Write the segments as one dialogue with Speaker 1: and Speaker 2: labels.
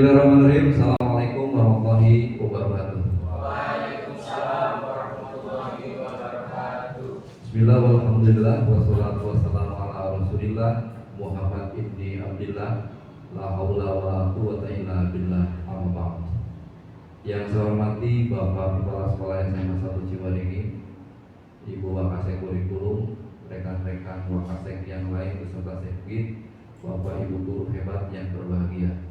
Speaker 1: Bismillahirrahmanirrahim. Assalamualaikum warahmatullahi wabarakatuh.
Speaker 2: Waalaikumsalam warahmatullahi wabarakatuh.
Speaker 1: Bismillah walhamdulillah wassalatu wassalamu ala rasulillah Muhammad ibni Abdillah la haula wa la quwwata illa billah amma ba'd. Yang saya hormati Bapak Kepala Sekolah SMA 1 Ciwaringgi, Ibu Wakasek Kurikulum, rekan-rekan Wakasek yang lain beserta Sekbid, Bapak Ibu guru hebat yang berbahagia.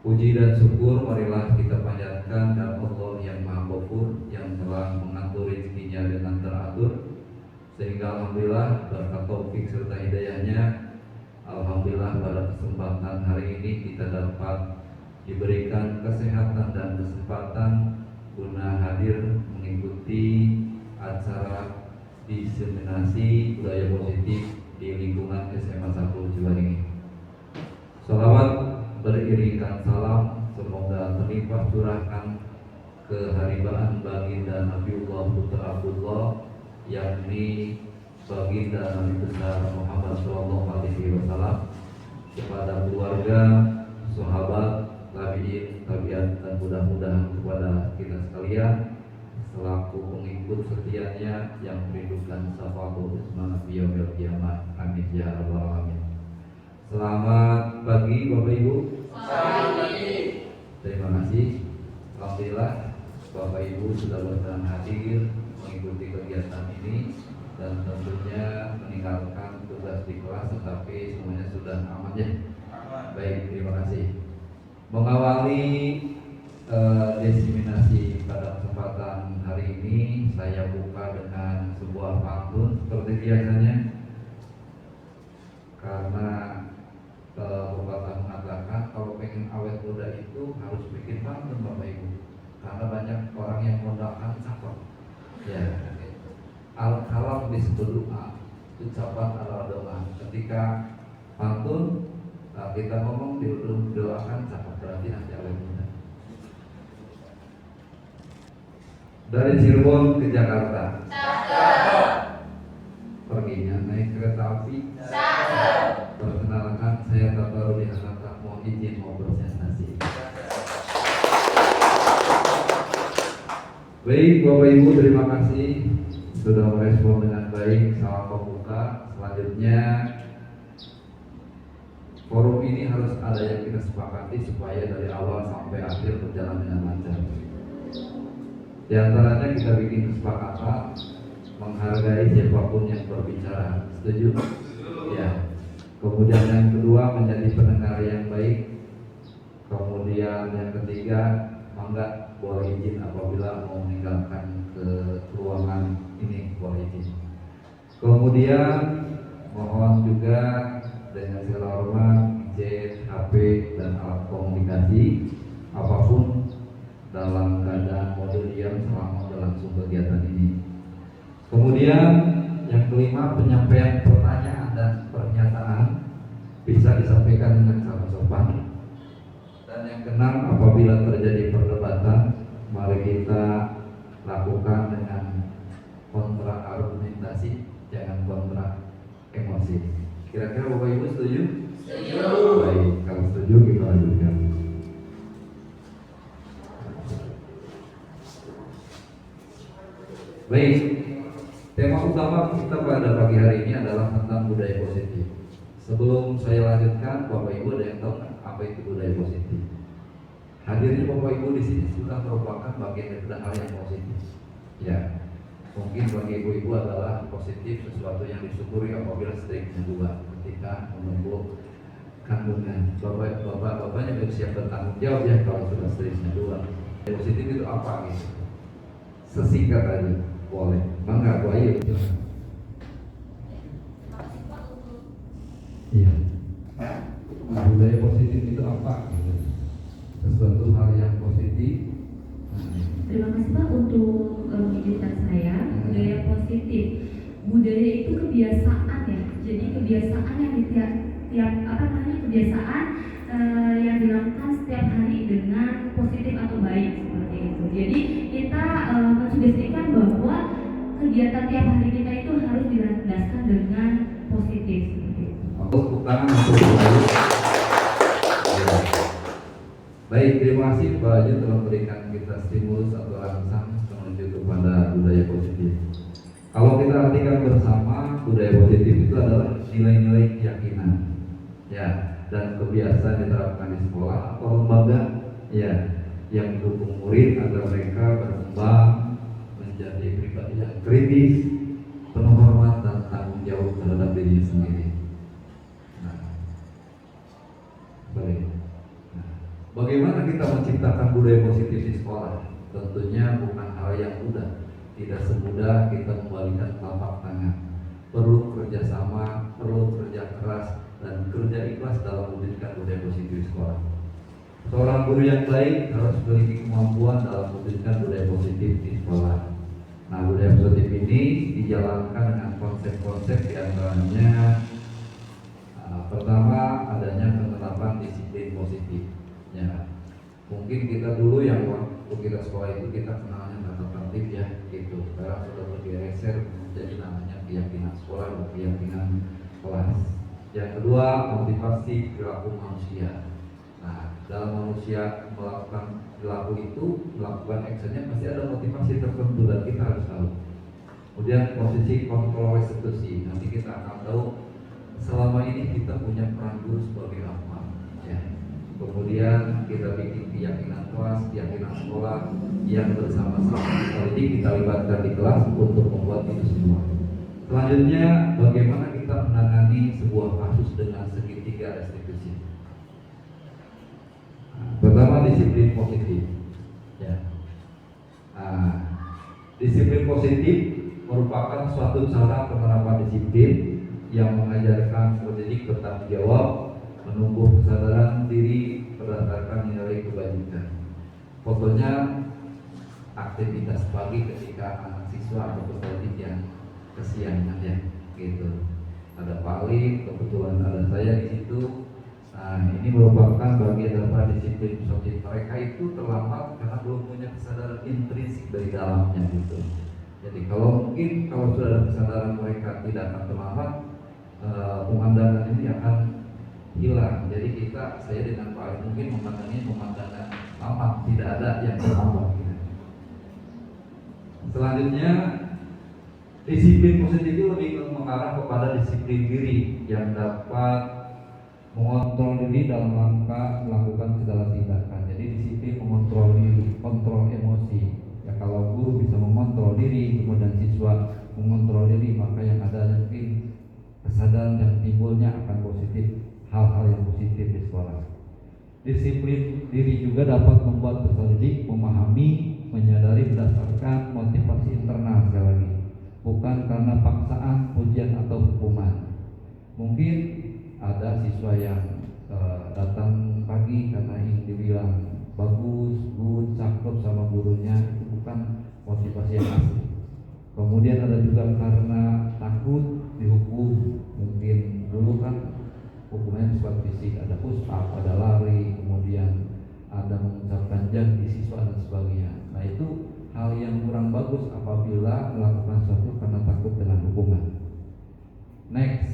Speaker 1: Puji dan syukur marilah kita panjatkan dan Allah yang Maha Ghafur yang telah mengatur rezekinya dengan teratur, sehingga alhamdulillah berkat taufik serta hidayahnya, alhamdulillah pada kesempatan hari ini kita dapat diberikan kesehatan dan kesempatan guna hadir mengikuti acara diseminasi budaya positif di lingkungan SMA 1 Ciwaringgi. Sholawat beriringkan salam semoga terlimpah curahkan keharibaan baginda Nabiullah Putra Abdullah, yakni baginda Nabi besar Muhammad SAW, kepada keluarga, sahabat, tabi'in, tabi'at, dan mudah-mudahan kepada kita sekalian selaku pengikut setianya yang merindukan syafaat Utsman fi yaumil qiyamah. Amin ya rabbal alamin. Selamat pagi Bapak Ibu.
Speaker 2: Selamat pagi.
Speaker 1: Terima kasih. Alhamdulillah Bapak Ibu sudah berkenan hadir mengikuti kegiatan ini dan tentunya meninggalkan tugas di kelas, tetapi semuanya sudah aman ya. Baik, terima kasih. Mengawali diseminasi pada kesempatan hari ini, saya buka dengan sebuah pantun seperti biasanya, karena pepatah mengatakan kalau pengen awet muda itu harus bikin pantun Bapak Ibu, karena banyak orang yang modalkan cakep ya. Al-kalam disebut doa, ucapan adalah doa. Ketika pantun kita ngomong doakan cakep, berarti nanti awet muda. Dari Cirebon ke Jakarta,
Speaker 2: Cakep.
Speaker 1: perginya naik kereta api.
Speaker 2: Cakep.
Speaker 1: Perkenalkan, saya Tato Rudi Hanata, mohon izin mau presentasi. Baik Bapak Ibu, terima kasih sudah merespon dengan baik. Salam pembuka. Selanjutnya forum ini harus ada yang kita sepakati supaya dari awal sampai akhir berjalan dengan lancar. Di antaranya kita bikin kesepakatan menghargai siapapun yang berbicara. Setuju? Ya. Kemudian yang kedua, menjadi pendengar yang baik. Kemudian yang ketiga, mangga boleh izin apabila mau meninggalkan ke ruangan ini, boleh izin. Kemudian mohon juga dengan segala hormat izin HP dan alat komunikasi apapun dalam keadaan mode diam selama berlangsung kegiatan ini. Kemudian yang kelima, penyampaian pertanyaan dan pernyataan bisa disampaikan dengan sangat sopan. Dan yang keenam, apabila terjadi perdebatan, mari kita lakukan dengan kontra argumentasi, jangan kontra emosi. Kira-kira Bapak Ibu setuju?
Speaker 2: Setuju.
Speaker 1: Baik, kalau setuju kita lanjutkan. Baik, tema utama kita pada pagi hari ini adalah tentang budaya positif. Sebelum saya lanjutkan, Bapak Ibu ada yang tahu nggak apa itu budaya positif? Hadirnya Bapak Ibu di sini sudah merupakan bagian dari hal yang positif. Ya, mungkin bagi ibu-ibu adalah positif sesuatu yang disyukuri apabila seterusnya juga ketika menunggu kandungan. Bapaknya bersiap bertanggung jawab ya kalau sudah seterusnya dua. Positif itu apa gitu? Sesingkat aja, boleh. Mangga Bu Ayu. Iya. Budaya positif itu apa? Sesuatu hal yang positif.
Speaker 3: Terima kasih Pak untuk mengizinkan saya. Budaya positif, budaya itu kebiasaan ya. Jadi kebiasaan yang kebiasaan yang dilakukan setiap hari dengan positif atau baik seperti itu. Jadi kita mensugestikan bahwa kegiatan tiap hari kita itu harus dilandaskan dengan positif seperti itu.
Speaker 1: Tepuk tangan untuk Bu Ayu. Baik, terima kasih Pak Haji telah memberikan kita stimulus atau rangsang menuju kepada budaya positif. Kalau kita artikan bersama, budaya positif itu adalah nilai-nilai keyakinan, ya, dan kebiasaan diterapkan di sekolah atau lembaga, ya, yang mendukung murid agar mereka berkembang menjadi pribadi yang kritis, penuh hormat dan tanggung jawab terhadap dirinya sendiri. Bagaimana kita menciptakan budaya positif di sekolah? Tentunya bukan hal yang mudah. Tidak semudah kita membalikan telapak tangan. Perlu kerjasama, perlu kerja keras, dan kerja ikhlas dalam mewujudkan budaya positif di sekolah. Seorang guru yang baik harus memiliki kemampuan dalam mewujudkan budaya positif di sekolah. Nah, budaya positif ini dijalankan dengan konsep-konsep diantaranya pertama adanya penerapan disiplin positif. Ya, mungkin kita dulu yang waktu kita sekolah itu kita kenalnya tata tertib ya, gitu. Sekarang sudah bergeser menjadi namanya keyakinan sekolah dan keyakinan kelas. Yang kedua, motivasi perilaku manusia. Nah, dalam manusia melakukan perilaku itu, melakukan actionnya pasti ada motivasi tertentu dan kita harus tahu. Kemudian posisi kontrol eksekusi. Nanti kita akan tahu selama ini kita punya peran guru sebagai apa. Ya. Kemudian kita bikin keyakinan kelas, keyakinan sekolah yang bersama-sama. Jadi kita libatkan di kelas untuk membuat itu semua. Selanjutnya, bagaimana kita menangani sebuah kasus dengan segitiga restitusi. Pertama, disiplin positif. Ya. Disiplin positif merupakan suatu cara penerapan disiplin yang mengajarkan pendidik bertanggung jawab, menumbuh kesadaran diri berdasarkan nilai kebajikan. Fotonya aktivitas pagi ketika anak siswa atau pendidik yang kesiangan ya, gitu. Ada Pak Ali, kebetulan ada saya di situ. Nah, ini merupakan bagian dari disiplin positif. Mereka itu terlambat karena belum punya kesadaran intrinsik dari dalamnya gitu. Jadi kalau sudah ada kesadaran mereka tidak akan terlambat, pemandangan ini akan hilang. Jadi saya dengan Pak Ali mungkin pemandangan lama, tidak ada yang terlambat. Selanjutnya, disiplin positif itu lebih mengarah kepada disiplin diri yang dapat mengontrol diri dalam rangka melakukan segala tindakan. Jadi disiplin mengontrol diri, kontrol emosi. Ya, kalau guru bisa mengontrol diri, kemudian siswa mengontrol diri, maka yang ada mungkin kesadaran yang timbulnya akan positif, hal-hal yang positif di sekolah. Disiplin diri juga dapat membuat peserta didik memahami, menyadari berdasarkan motivasi internal sekali lagi, bukan karena paksaan, pujian atau hukuman. Mungkin ada siswa yang datang pagi karena ingin dibilang bagus, good, cakep sama gurunya, itu bukan motivasi yang asli. Kemudian ada juga karena takut dihukum, mungkin dulu kan hukumnya sifat fisik, ada push up, ada lari, kemudian ada mengucapkan janji siswa dan sebagainya. Nah, itu hal yang kurang bagus apabila melakukan sesuatu karena takut dengan hukuman. Next,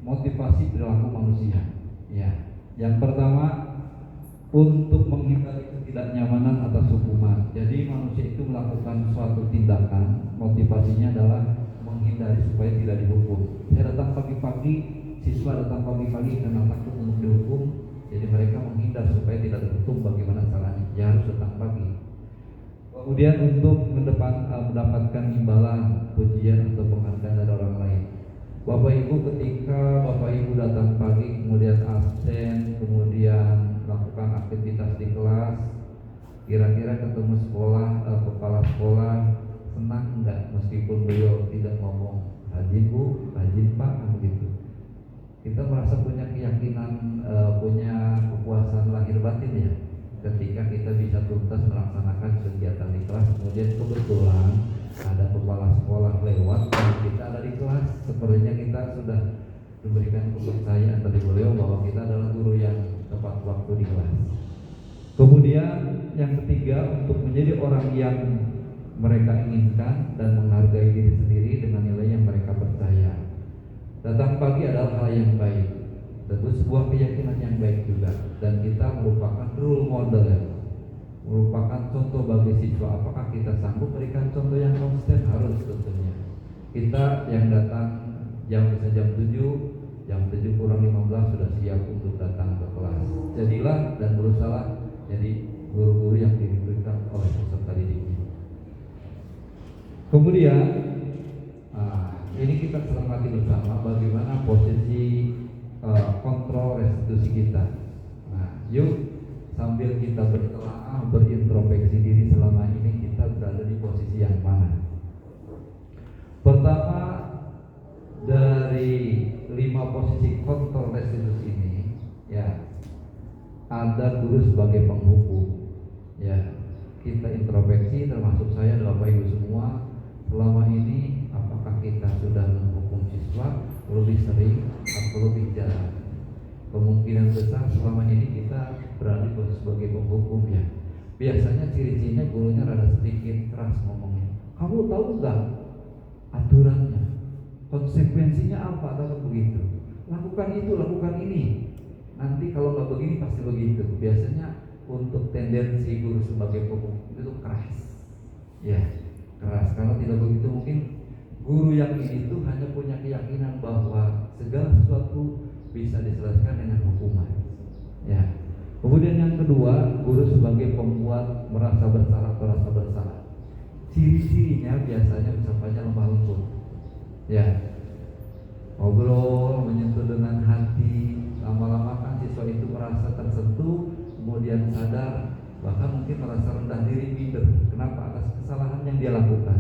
Speaker 1: motivasi perilaku manusia. Ya, yang pertama untuk menghindari ketidaknyamanan atas hukuman. Jadi manusia itu melakukan suatu tindakan, motivasinya adalah menghindari supaya tidak dihukum. Saya datang pagi-pagi, siswa datang pagi-pagi karena takut untuk dihukum, jadi mereka menghindar supaya tidak dihukum. Bagaimana caranya? Ya harus datang pagi. Kemudian untuk mendapatkan imbalan, pujian atau penghargaan dari orang lain. Bapak Ibu, ketika Bapak Ibu datang pagi kemudian absen, kemudian melakukan aktivitas di kelas, kira-kira ketemu kepala sekolah senang enggak meskipun beliau tidak ngomong rajin Bu, rajin Pak, begitu. Kita merasa punya keyakinan, punya kepuasan lahir batin ya, ketika kita bisa tuntas melaksanakan kegiatan di kelas. Kemudian kebetulan ada kepala sekolah lewat dan kita ada di kelas, sepertinya kita sudah diberikan kepercayaan dari beliau bahwa kita adalah guru yang tepat waktu di kelas. Kemudian yang ketiga, untuk menjadi orang yang mereka inginkan dan menghargai diri sendiri dengan nilai yang mereka percaya. Datang pagi adalah hal yang baik, tentu sebuah keyakinan yang baik juga, dan kita merupakan role model merupakan contoh bagi siswa. Apakah kita sanggup berikan contoh yang konsisten? Harus tentunya. Kita yang datang bisa jam 7 kurang 15 sudah siap untuk datang ke kelas. Jadilah dan berusaha jadi guru-guru yang dirindukan oleh peserta didiknya. Kemudian ini kita cermati bersama bagaimana posisi kontrol restitusi kita. Nah, yuk sambil kita bertelaah, berintrospeksi diri selama ini kita berada di posisi yang mana. Pertama, dari 5 posisi kontrol restitusi ini, ya, ada guru sebagai penghukum. Ya, kita introspeksi termasuk saya dan Bapak Ibu semua, selama ini apakah kita sudah menghukum siswa lebih sering atau lebih jarang? Kemungkinan besar selama ini kita berada di posisi sebagai penghukum, ya. Biasanya ciri-cirinya gurunya rada sedikit keras ngomongnya. Kamu tahu nggak aturannya? Konsekuensinya apa kalau begitu? Lakukan itu, lakukan ini. Nanti kalau nggak begini pasti begitu. Biasanya untuk tendensi guru sebagai penghukum itu keras, ya, keras. Kalau tidak begitu mungkin guru yang ini tuh hanya punya keyakinan bahwa segala sesuatu bisa diselesaikan dengan hukuman. Ya. Kemudian yang kedua, guru sebagai pembuat merasa bersalah atau rasa bersalah. Ciri-cirinya biasanya misalnya lemah lembut. Ya. Ngobrol, menyentuh dengan hati, lama-lama kan siswa itu merasa tersentuh, kemudian sadar, bahkan mungkin merasa rendah diri, minder. Kenapa? Atas kesalahan yang dia lakukan.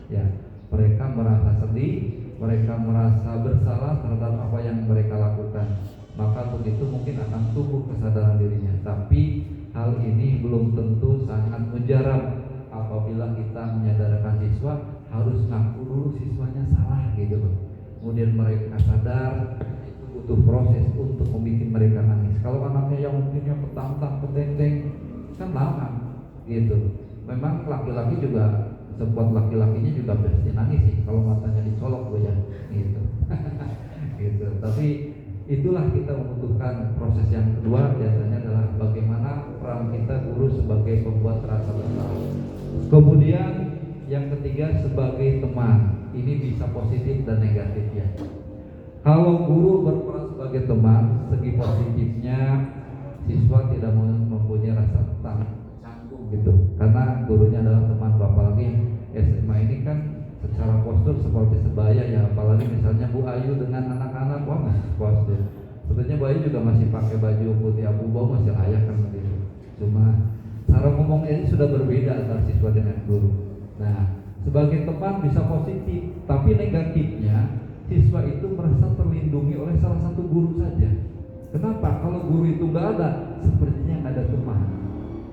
Speaker 1: Ya. Mereka merasa sedih, mereka merasa bersalah terhadap apa yang mereka lakukan. Maka untuk itu mungkin akan tumbuh kesadaran dirinya. Tapi hal ini belum tentu sangat mujarab. Apabila kita menyadarkan siswa, harus ngaku dulu siswanya salah gitu. Kemudian mereka sadar, itu butuh proses untuk membuat mereka nangis. Kalau anaknya yang mungkinnya petantang, petenteng, kan lama gitu. Memang laki-laki juga, sebuah laki-lakinya juga pasti nangis sih kalau matanya dicolok ya gitu. Gitu. Tapi itulah kita membutuhkan proses yang kedua, biasanya adalah bagaimana peran kita guru sebagai pembuat rasa bersalah. Kemudian yang ketiga sebagai teman. Ini bisa positif dan negatif ya. Kalau guru berperan sebagai teman, segi positifnya siswa tidak mempunyai rasa canggung gitu, karena gurunya adalah teman. Apalagi SMA ini kan secara postur seperti sebaya ya, apalagi misalnya Bu Ayu dengan anak-anak, wah masih postur. Sebetulnya Bu Ayu juga masih pakai baju putih abu-abu, masih layak kan begitu. Cuma cara ngomongnya ini sudah berbeda antara siswa dengan guru. Nah, sebagai teman bisa positif, tapi negatifnya siswa itu merasa terlindungi oleh salah satu guru saja. Kenapa? Kalau guru itu nggak ada, sepertinya nggak ada teman.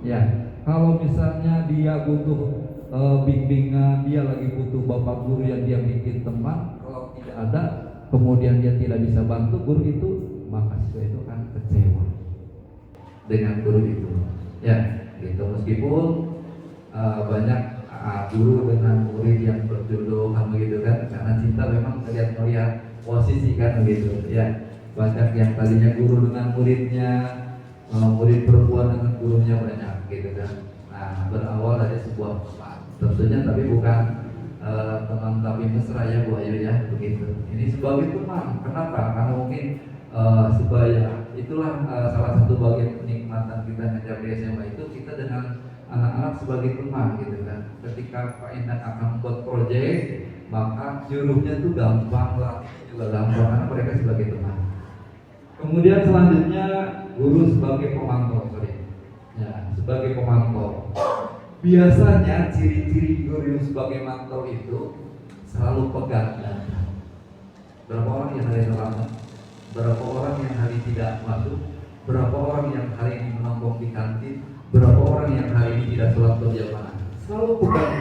Speaker 1: Ya, kalau misalnya dia butuh bimbingan, dia lagi butuh bapak guru yang dia bikin teman, kalau tidak ada, kemudian dia tidak bisa bantu guru itu, maka siswa itu akan kecewa dengan guru itu. Ya, gitu. Meskipun banyak guru dengan murid yang berjodoh kan begitu kan, karena cinta memang melihat posisi kan begitu. Ya, banyak yang tadinya guru dengan muridnya, murid perempuan dengan gurunya banyak gitu kan. Nah, berawal dari sebuah tentunya tapi bukan teman tapi mesra ya Bu Ayu ya begitu. Ini sebagai teman. Kenapa? Karena mungkin sebaya. Itulah salah satu bagian kenikmatan kita ngajar di SMA itu, kita dengan anak-anak sebagai teman gitu kan. Ketika Pak Indan akan buat proyek, maka nyuruhnya tuh gampang lah, juga gampang karena mereka sebagai teman. Kemudian selanjutnya guru sebagai pemantau, ya, sebagai pemantau. Biasanya ciri-ciri guru sebagai mantau itu selalu pegang data. Berapa orang yang hari terlambat, berapa orang yang hari tidak masuk, berapa orang yang hari ini menongkrong di kantin, berapa orang yang hari ini tidak sholat berjamaah. Selalu pegang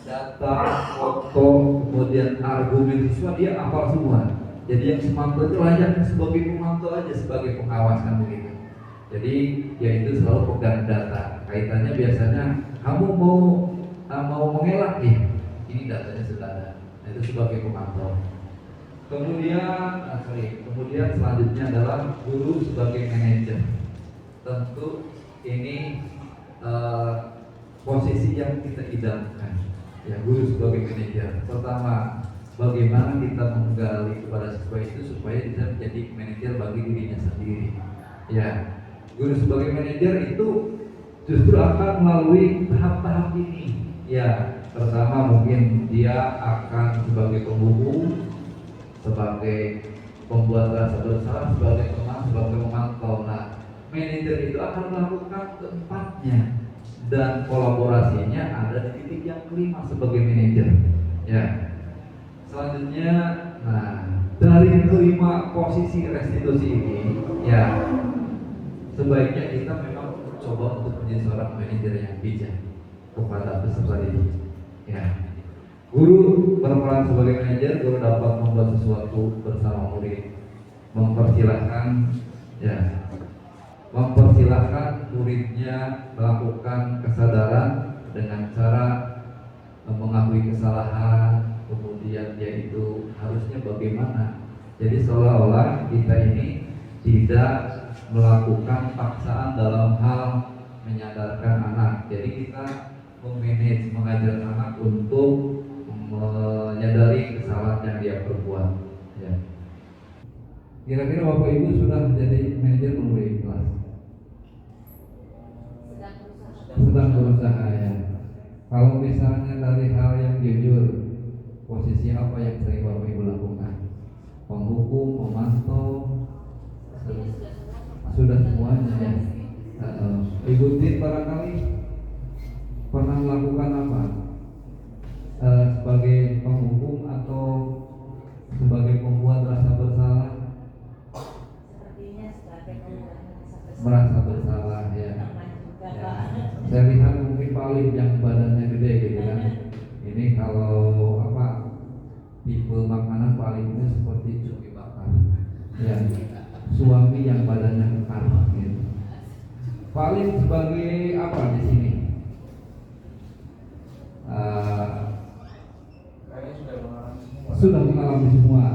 Speaker 1: data, foto, kemudian argumen siswa dia hafal semua. Jadi yang semampu itu layaknya sebagai pemantau aja, sebagai pengawas kan begitu. Jadi ya itu selalu pegang data. Kaitannya biasanya kamu mau mengelak nih, ini datanya sudah ada. Nah, itu sebagai pemantau. Kemudian selanjutnya adalah guru sebagai manajer. Tentu ini eh, posisi yang kita idamkan. Ya, guru sebagai manajer. Pertama, bagaimana kita menggali kepada siswa itu supaya bisa menjadi manajer bagi dirinya sendiri. Ya, guru sebagai manajer itu justru akan melalui tahap-tahap ini. Ya, pertama mungkin dia akan sebagai penghubung, sebagai pembuat rasa bersalah, sebagai teman, sebagai pemantau. Nah, manajer itu akan melakukan keempatnya dan kolaborasinya ada di titik yang kelima sebagai manajer. Ya. Selanjutnya, nah dari kelima posisi restitusi ini, ya sebaiknya kita memang coba untuk menjadi seorang manajer yang bijak kepada peserta didik. Ya. Guru berperan sebagai manajer, guru dapat membuat sesuatu bersama murid, mempersilahkan muridnya melakukan kesadaran dengan cara mengakui kesalahan, kemudian dia itu harusnya bagaimana. Jadi seolah-olah kita ini tidak melakukan paksaan dalam hal menyadarkan anak. Jadi kita memanage, mengajar anak untuk menyadari kesalahan yang dia perbuat. Ya. Kira-kira Bapak Ibu sudah menjadi manajer belum di kelas? Sedang berusaha ya. Kalau misalnya dari hal yang jujur, posisi apa yang sering Bapak Ibu lakukan? Penghukum, memantau, sudah semuanya ya. Ibu Tin barangkali pernah melakukan apa? Sebagai penghukum atau sebagai pembuat rasa bersalah?
Speaker 2: Sepertinya sebagai
Speaker 1: Merasa bersalah ya. Saya lihat mungkin paling yang badannya gede gitu kan. Ini kalau apa tipe makanan palingnya seperti cumi bakar. Ya. Suami yang badannya kekar gitu. Paling sebagai apa di sini? Sudah mengalami semua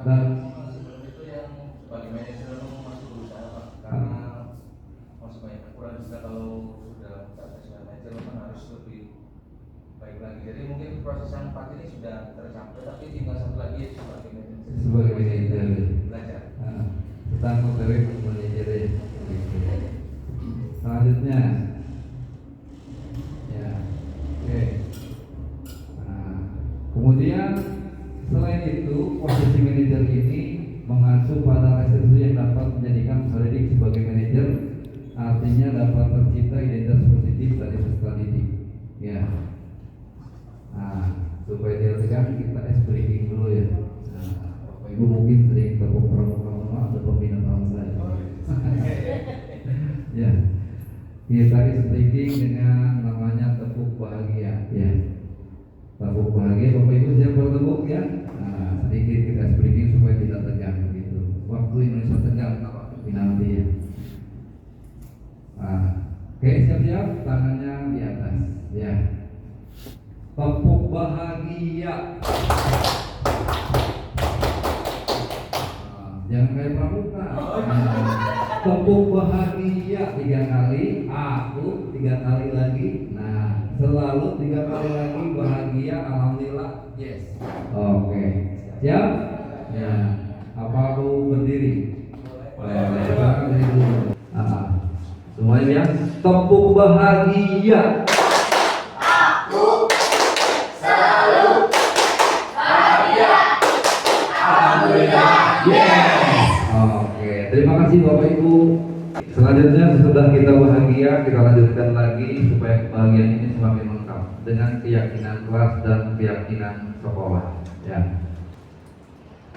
Speaker 1: dan
Speaker 4: sebelum itu yang sebagai manajer masih berusaha Pak, karena masih banyak kekurangan juga. Kalau sudah mencapai sebagai manajer kan harus lebih baik lagi. Jadi mungkin proses yang 4 ini sudah tercapai, tapi tinggal satu lagi ya sebagai manajer.
Speaker 1: Sebagai manajer
Speaker 4: Belajar.
Speaker 1: tentang materi manajer. Selanjutnya ya, oke. Nah, kemudian selain itu, posisi manajer ini mengacu pada restitusi yang dapat menjadikan peserta didik sebagai manajer, artinya dapat tercipta identitas positif dari peserta didik. Ya. Nah, supaya dilakukan kita breaking dulu ya. Nah, Bapak Ibu mungkin sering tepuk pramuka ada pembina tahun saya. Ya. Kita breaking dengan namanya tepuk bahagia. Ya. Tepuk bahagia, Bapak Ibu siap bertepuk ya. Nah, sedikit kita breaking supaya tidak tegang gitu. Waktu Indonesia tegang kalau nanti ya. Nah, oke, siap-siap, tangannya di atas ya. Tepuk bahagia. Jangan kayak pramuka. Tepuk bahagia 3 kali, aku 3 kali lagi. Nah, selalu 3 kali lagi bahagia, alhamdulillah, yes. Oke, siap? Ya. Apa aku berdiri? Semuanya ya. Tepuk bahagia.
Speaker 2: Aku selalu bahagia. Alhamdulillah.
Speaker 1: Yes. Oke, terima kasih Bapak Ibu. Selanjutnya sesudah kita bahagia, kita lanjutkan lagi supaya kebahagiaan ini semakin lengkap dengan keyakinan kelas dan keyakinan sekolah. Ya.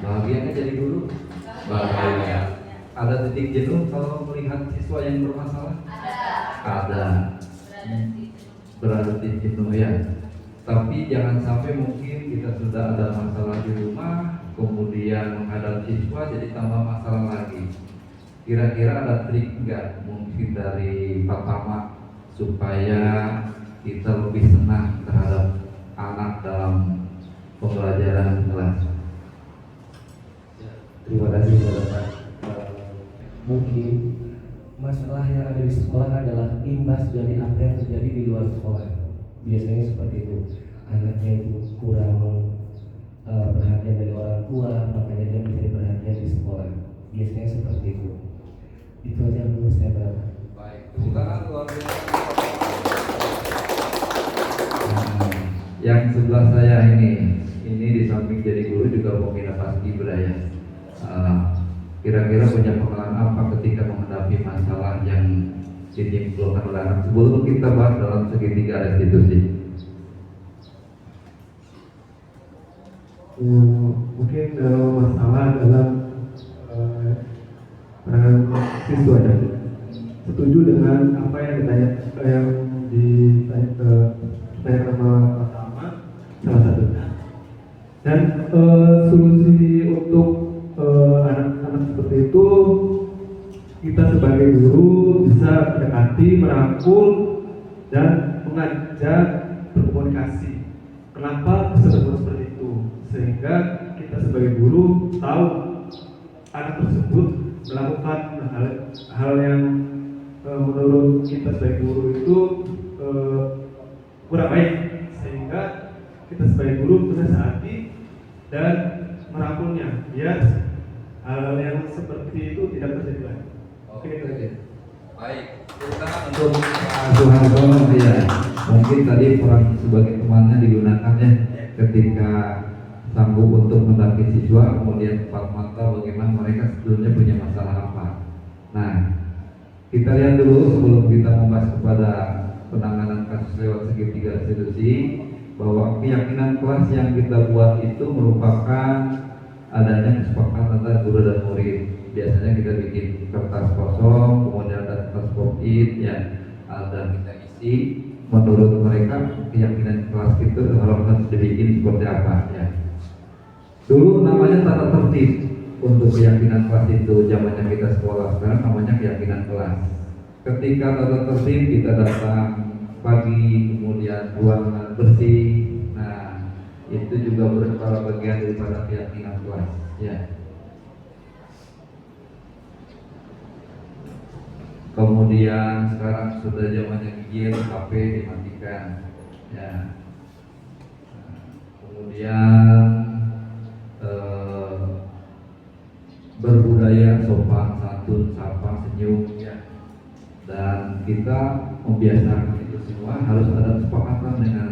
Speaker 1: Bahagianya jadi dulu. Bahagia. Ada titik jenuh kalau melihat siswa yang bermasalah? Ada. Berarti jenuh ya. Tapi jangan sampai mungkin kita sudah ada masalah di rumah, kemudian menghadap siswa jadi tambah masalah lagi. Kira-kira ada trik enggak mungkin dari Pak Tama supaya kita lebih senang terhadap anak dalam pembelajaran kelas?
Speaker 5: Terima kasih Bapak. Mungkin masalah yang ada di sekolah adalah imbas dari apa yang terjadi di luar sekolah. Biasanya seperti itu, anaknya itu kurang perhatian dari orang tua, makanya dia mencari perhatian di sekolah. Biasanya seperti itu. Itu aja yang perlu saya berapa.
Speaker 1: Baik, tepuk tangan luar biasa. Nah, yang sebelah saya ini di samping jadi guru juga pembina paskibra ya. Kira-kira punya pengalaman apa ketika menghadapi masalah yang ditimbulkan oleh anak sebelum kita bahas dalam segitiga restitusi?
Speaker 6: Mungkin masalah dalam penanganan siswa ya. Setuju dengan apa yang ditanya sama pertama salah satunya. Dan solusi untuk anak-anak seperti itu, kita sebagai guru bisa mendekati, merangkul, dan mengajak berkomunikasi. Kenapa bisa berbuat seperti itu? Sehingga kita sebagai guru tahu anak tersebut melakukan hal yang menurut kita sebagai guru itu kurang baik, sehingga kita sebagai guru menasihati dan merangkulnya biar hal yang seperti itu tidak terjadi lagi.
Speaker 1: Oke, itu aja. Baik, kita untuk Pak Soeharto ya. Mungkin tadi peran sebagai temannya digunakan ya ketika sanggup untuk mendampingi siswa, kemudian Pak Manta bagaimana mereka sebelumnya punya masalah apa. Nah, kita lihat dulu sebelum kita membahas kepada penanganan kasus lewat segitiga restitusi, bahwa keyakinan kelas yang kita buat itu merupakan adanya kesepakatan antara guru dan murid. Biasanya kita bikin kertas kosong, kemudian ada kertas pop-it ya, dan kita isi. Menurut mereka keyakinan kelas itu harus dibikin seperti apa ya. Dulu namanya tata tertib untuk keyakinan kelas itu zamannya kita sekolah, sekarang namanya keyakinan kelas. Ketika tata tertib kita datang pagi, kemudian ruangan bersih. Nah, itu juga merupakan bagian daripada keyakinan kelas ya. Kemudian sekarang sudah zamannya gigil, HP dimatikan ya. Kemudian berbudaya sopan, santun, sapa, senyum ya. Dan kita membiasakan itu semua harus ada kesepakatan dengan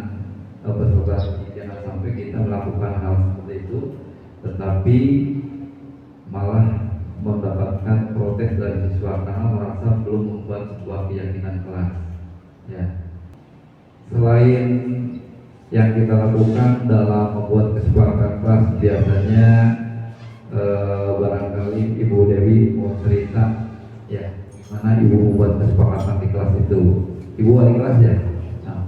Speaker 1: peserta. Jangan sampai kita melakukan hal seperti itu tetapi malah mendapatkan protes dari siswa karena merasa belum membuat sebuah keyakinan kelas ya. Selain yang kita lakukan dalam membuat kesepakatan kelas, biasanya barangkali Ibu Dewi mau cerita ya gimana Ibu membuat kesepakatan di kelas itu. Ibu wali kelas ya. Nah.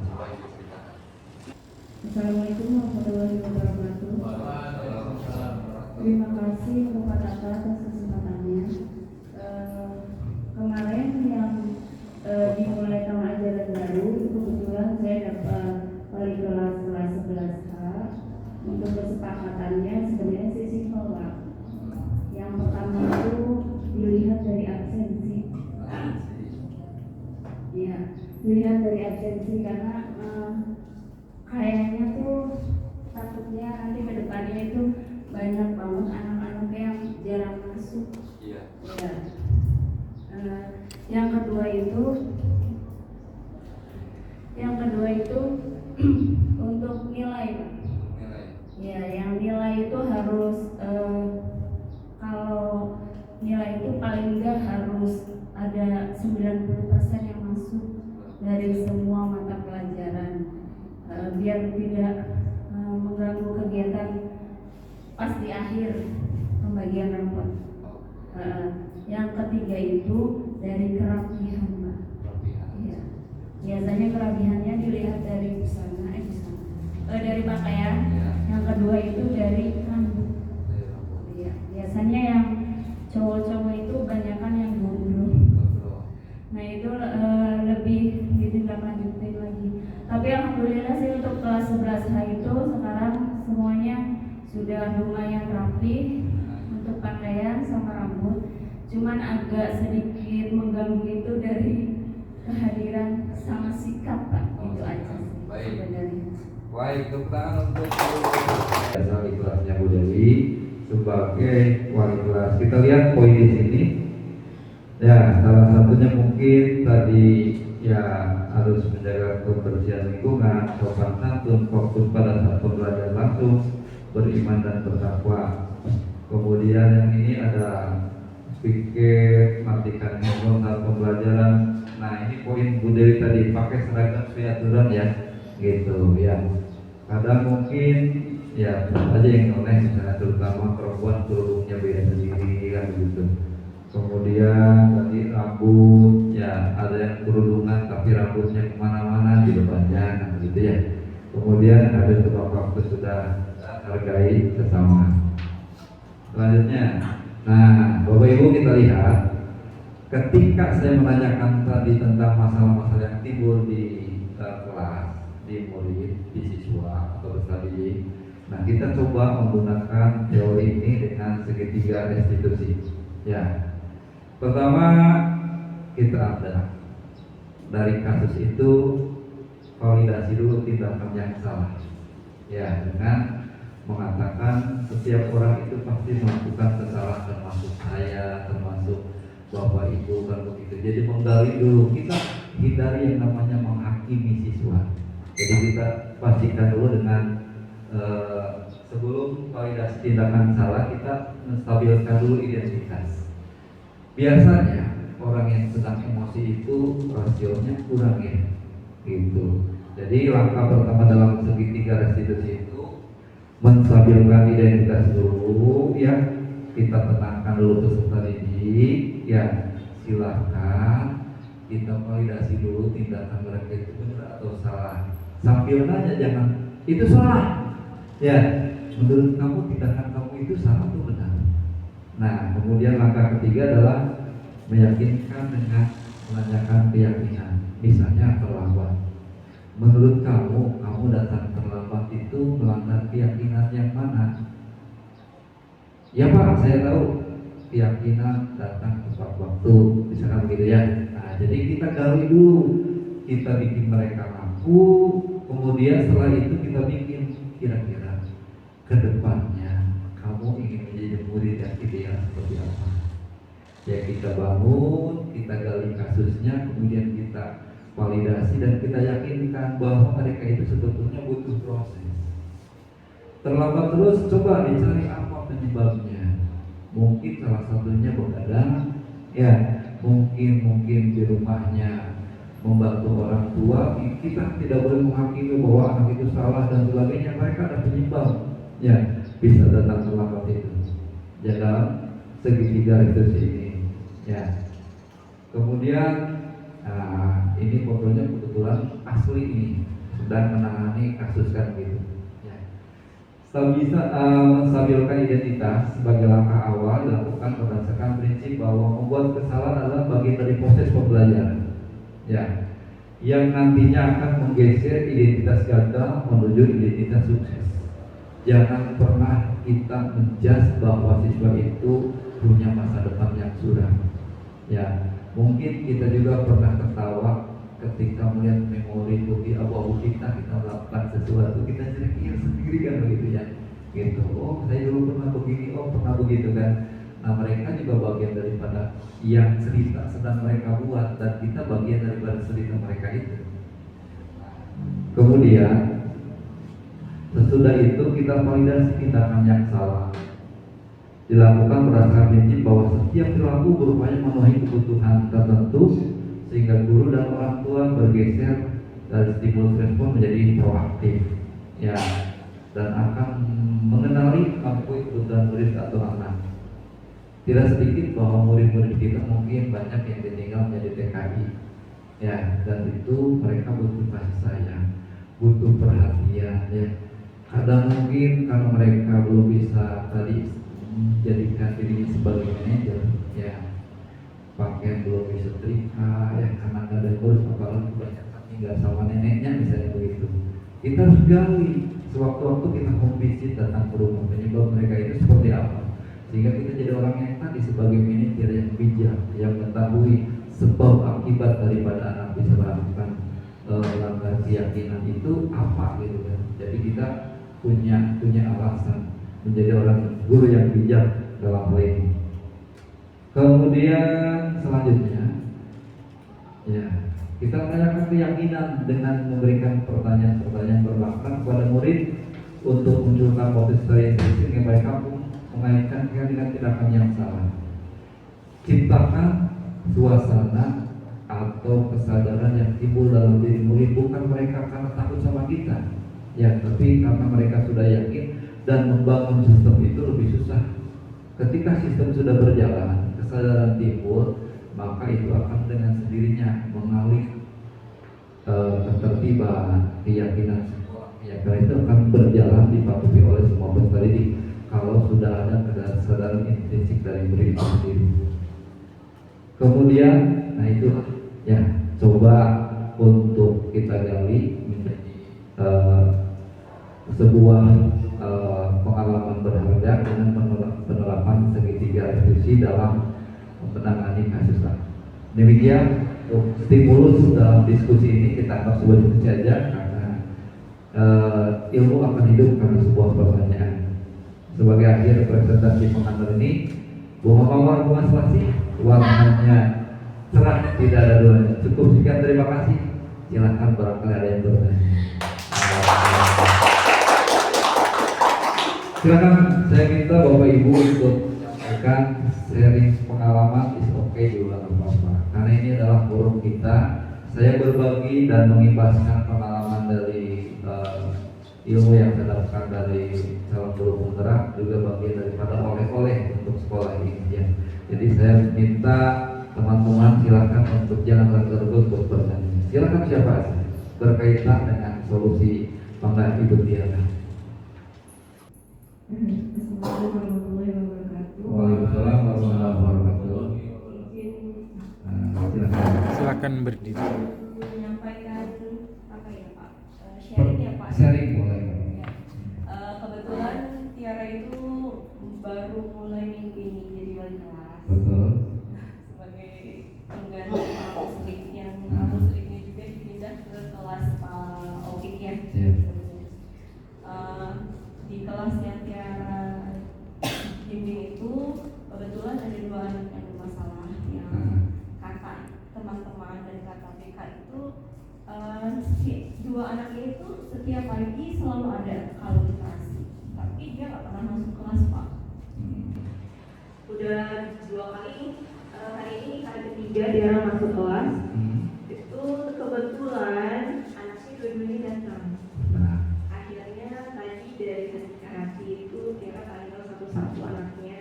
Speaker 2: Assalamualaikum warahmatullahi wabarakatuh. Terima kasih kepada atas kesempatannya. Kemarin yang dimulai tahun ajaran baru itu kebetulan saya dapat wali kelas 11H. Untuk kesepakatannya sebenarnya sih simpel Pak. Yang pertama itu dilihat dari absensi. Ya, dilihat dari absensi karena kayaknya tuh takutnya nanti ke depannya itu banyak banget anak-anak yang jarang masuk.
Speaker 1: Iya.
Speaker 2: Ya. Yang kedua itu untuk nilai, Pak. Ya, yang nilai itu harus kalau nilai itu paling enggak harus ada 90% yang masuk dari semua mata pelajaran, biar tidak mengganggu kegiatan pas di akhir pembagian rapot. Yang ketiga itu dari kerapihan, Pak. Ya. Biasanya kerapihannya dilihat dari busana, dari pakaian. Yang kedua itu dari rambut. Ya. Biasanya yang cowok-cowok itu kebanyakan yang gondrong. Nah itu lebih ditindaklanjutin lagi. Tapi alhamdulillah sih untuk kelas 11H itu sekarang semuanya sudah lumayan rapi untuk pakaian sama rambut. Cuman agak sedikit mengganggu itu dari kehadiran sama sikap Pak, itu aja sih
Speaker 1: Baik.
Speaker 2: sebenarnya.
Speaker 1: Baik, tepuk tangan untuk wali kelasnya Bu Dewi sebagai wali kelas. Kita lihat poin di sini. Ya, salah satunya mungkin tadi ya harus menjaga kebersihan lingkungan, sopan santun, fokus pada saat pembelajaran langsung, beriman dan bertakwa. Kemudian yang ini ada pikir, matikan handphone saat pembelajaran. Nah ini poin Bu Dewi tadi, pakai seragam sesuai aturan ya, gitu ya. Kadang mungkin ya ada yang noleh, misalnya terutama perempuan kerudungnya beda sendiri kan gitu. Kemudian tadi rambut ya ada yang kerudungan tapi rambutnya kemana-mana di depannya kan gitu ya. Kemudian ada sebab waktu sudah hargai sesama. Selanjutnya, nah Bapak Ibu kita lihat ketika saya menanyakan tadi tentang masalah-masalah yang timbul di kelas, di murid, di siswa atau peserta didik. Nah kita coba menggunakan teori ini dengan segitiga restitusi. Ya, pertama kita ada dari kasus itu validasi dulu tindakan yang salah. Ya, dengan mengatakan setiap orang itu pasti melakukan kesalahan, termasuk saya, termasuk Bapak Ibu kan begitu. Jadi menggali dulu, kita hindari yang namanya menghakimi siswa. Jadi kita pastikan dulu dengan sebelum validasi tindakan salah kita menstabilkan dulu identitas. Biasanya orang yang sedang emosi itu rasionya kurang ya, gitu. Jadi langkah pertama dalam segitiga restitusi itu menstabilkan identitas dulu ya, kita tenangkan dulu peserta didik ya, silahkan kita validasi dulu tindakan mereka itu benar atau salah, sambil nanya, jangan itu salah ya, menurut kamu tindakan kamu itu salah atau benar. Nah kemudian langkah ketiga adalah meyakinkan dengan menanyakan keyakinan, misalnya terlambat. Menurut kamu datang terlambat itu melanggar keyakinan yang mana? Ya Pak, saya tahu keyakinan datang tepat waktu, misalkan begitu ya. Nah, jadi kita gali dulu, kita bikin mereka mampu, kemudian setelah itu kita bikin kira-kira ke depannya kamu ingin menjadi murid yang ideal seperti apa? Ya kita bangun, kita gali kasusnya, kemudian kita validasi dan kita yakinkan bahwa mereka itu sebetulnya butuh proses. Terlambat terus, coba dicari apa penyebabnya. Mungkin salah satunya begadang, ya mungkin di rumahnya membantu orang tua. Kita tidak boleh menghakimi bahwa anak itu salah dan sebagainya. Mereka ada penyebab, ya bisa datang terlambat itu. Ya dalam segitiga restitusi ini, ya. Kemudian ini fotonya kebetulan asli ini sedang menangani kasus kan gitu. Ya. Menstabilkan identitas sebagai langkah awal dilakukan berdasarkan prinsip bahwa membuat kesalahan adalah bagian dari proses pembelajaran. Ya, yang nantinya akan menggeser identitas gagal menuju identitas sukses. Jangan pernah kita menjudge bahwa siswa itu punya masa depan yang suram. Ya, mungkin kita juga pernah tertawa ketika melihat memori putih abu-abu kita melakukan sesuatu, kita ceria sendiri kan begitu ya, gitu. Oh saya dulu pernah begini, oh pernah begitu kan. Nah mereka juga bagian daripada yang cerita sedang mereka buat, dan kita bagian daripada cerita mereka itu. Kemudian sesudah itu kita validasi tindakan yang salah, dilakukan berdasarkan prinsip bahwa setiap perilaku berupaya memenuhi kebutuhan tertentu sehingga guru dan orang tua bergeser dari stimulus respon menjadi proaktif, ya, dan akan mengenali mengakui kebutuhan murid atau anak. Tidak sedikit bahwa murid-murid kita mungkin banyak yang ditinggal menjadi TKI, ya, dan itu mereka butuh kasih sayang, butuh perhatian, ya. Kadang mungkin karena mereka belum bisa tadi menjadikan dirinya sebagai manajer, ya, pakaian belum bisa setrika, ya, karena nggak ada ngurus, apalagi banyak tinggal sama neneknya misalnya begitu. Kita harus gali, sewaktu-waktu kita home visit, datang ke rumah, penyebab mereka itu seperti apa. sehingga kita jadi orang yang tadi sebagai manajer yang bijak, yang mengetahui sebab akibat daripada anak bisa melakukan langkah keyakinan itu apa gitu kan. Jadi kita punya alasan menjadi orang guru yang bijak dalam hal ini. Kemudian selanjutnya, ya, kita menanyakan keyakinan dengan memberikan pertanyaan-pertanyaan bermakna kepada murid untuk munculkan potensi yang sehingga mereka mengaitkan dengan tindakan yang salah. Ciptakan suasana atau kesadaran yang timbul dalam diri murid, bukan mereka karena takut sama kita, ya, tapi karena mereka sudah yakin, dan membangun sistem itu lebih susah. Ketika sistem sudah berjalan, kesadaran timbul, maka itu akan dengan sendirinya mengalih ketertiban, keyakinan semua. Ya, karena itu akan berjalan dipatuhi oleh semua peserta didik kalau sudah ada kesadaran intrinsik dari murid itu sendiri. Kemudian, nah itu ya, coba untuk kita gali menjadi sebuah pengalaman berharga dengan penerapan segitiga restitusi dalam menangani kasus. Demikian stimulus dalam diskusi ini kita anggap sebuah diskusi saja, karena ilmu akan hidup karena sebuah pertanyaan. Sebagai akhir presentasi pengantar ini, bunga mawar bunga selasih warnanya cerah, tidak ada duanya. Cukup sekian, terima kasih. Silakan barangkali ada yang bertanya. Silakan, saya minta Bapak Ibu untuk menyampaikan sharing pengalaman. Is okay juga nggak apa-apa, karena ini adalah forum kita. Saya berbagi dan mengimbaskan pengalaman dari ilmu yang saya dapatkan dari calon guru penggerak, juga bagian daripada oleh-oleh untuk sekolah ini ya. Jadi saya minta teman-teman silakan untuk jangan ragu-ragu untuk bertanya. Silakan siapa saja berkaitan dengan solusi pengganti Ibu Tiara.
Speaker 2: Assalamualaikum warahmatullahi wabarakatuh.
Speaker 1: Waalaikumsalam warahmatullahi wabarakatuh. Silakan.
Speaker 7: Silakan berdiri.
Speaker 8: Menyampaikan apa ya Pak? Sharing ya Pak.
Speaker 1: Sharing boleh.
Speaker 8: Kebetulan Tiara itu baru mulai minggu ini jadi wali kelas.
Speaker 1: Betul.
Speaker 8: Sebagai pengganti Pak Musrik yang Pak Musriknya juga dipindah ke kelas Pak Opik ya.
Speaker 1: Iya.
Speaker 8: Di kelas yang Tiara bimbing itu kebetulan ada dua anak yang bermasalah, yang kakak teman-teman dan kakak PK itu dua anak itu setiap pagi selalu ada kalau literasi, tapi dia nggak pernah masuk kelas Pak. Udah 2 kali, hari ini kali ketiga dia masuk kelas. Itu kebetulan anaknya dua-duanya datang. Akhirnya tadi dari klarifikasi itu Tiara panggil satu-satu anaknya,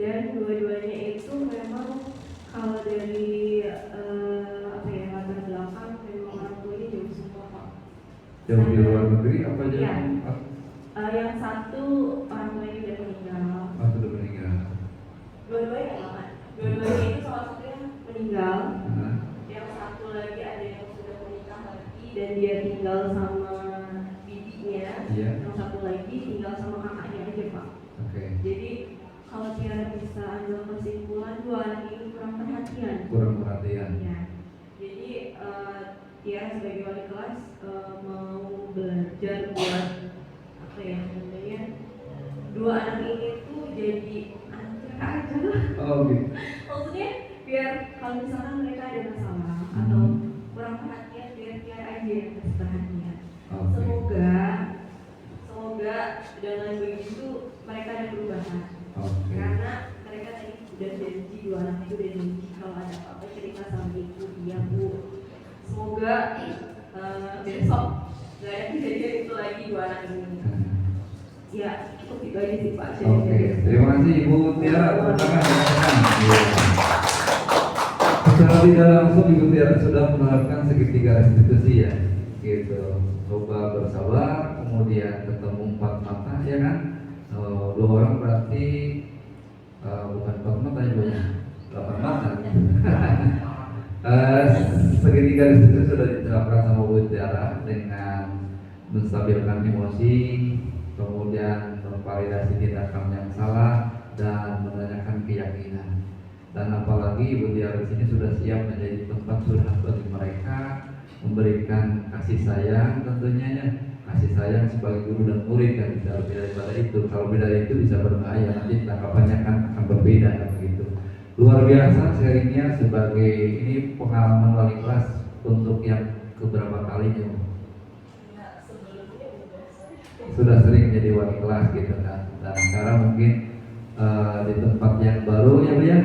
Speaker 8: dan dua-duanya itu memang kalau dari latar belakang memang orang tuanya jauh semua Pak.
Speaker 1: Jauh di luar negeri apa aja?
Speaker 8: Iya. Yang satu orang tuanya udah meninggal.
Speaker 1: Sudah meninggal.
Speaker 8: Dua-duanya lama. Dua-duanya itu salah satunya meninggal. Yang satu lagi ada yang sudah menikah lagi dan dia tinggal sama bibinya.
Speaker 1: Iya.
Speaker 8: Yang satu lagi tinggal sama kakaknya aja Pak.
Speaker 1: Oke.
Speaker 8: Jadi kalau Tiara bisa ambil kesimpulan, dua anak ini kurang perhatian.
Speaker 1: Kurang perhatian.
Speaker 8: Ya. Jadi Tiara sebagai wali kelas mau belajar buat apa ya namanya, dua anak ini tuh jadi anak aja lah.
Speaker 1: Oh gitu.
Speaker 8: Maksudnya biar kalau misalkan mereka ada masalah atau kurang perhatian, biar Tiara aja yang kasih perhatian.
Speaker 1: Oke.
Speaker 8: Semoga dengan begitu mereka ada perubahan.
Speaker 1: Oke.
Speaker 8: Karena mereka tadi udah janji, dua anak itu udah janji kalau ada apa-apa cerita sama ibu, iya Bu. Semoga besok gak ada kejadian itu lagi dua anak ini. Ya, itu aja sih Pak.
Speaker 1: Oke, terima kasih Ibu Tiara. Tepuk tangan. Secara tidak langsung Ibu Tiara sudah menerapkan segitiga restitusi ya, gitu. Coba bersabar, kemudian ketemu 4 mata ya kan. 2 orang berarti bukan 4 mata ya banyak, 8 mata. Segitiga restitusi sudah diterapkan sama Bu Tiara dengan menstabilkan emosi, kemudian memvalidasi tindakan yang salah, dan menanyakan keyakinan. Dan apalagi Ibu Tiara sini sudah siap menjadi tempat curhat bagi mereka, memberikan kasih sayang tentunya ya, kasih sayang sebagai guru dan murid kan bisa lebih daripada itu. Kalau beda itu bisa berbahaya, nanti tanggapannya akan berbeda kan begitu. Luar biasa sharingnya sebagai ini pengalaman wali kelas untuk yang keberapa kalinya. Sudah sering jadi wali kelas gitu kan, dan sekarang mungkin di tempat yang baru ya Bu ya,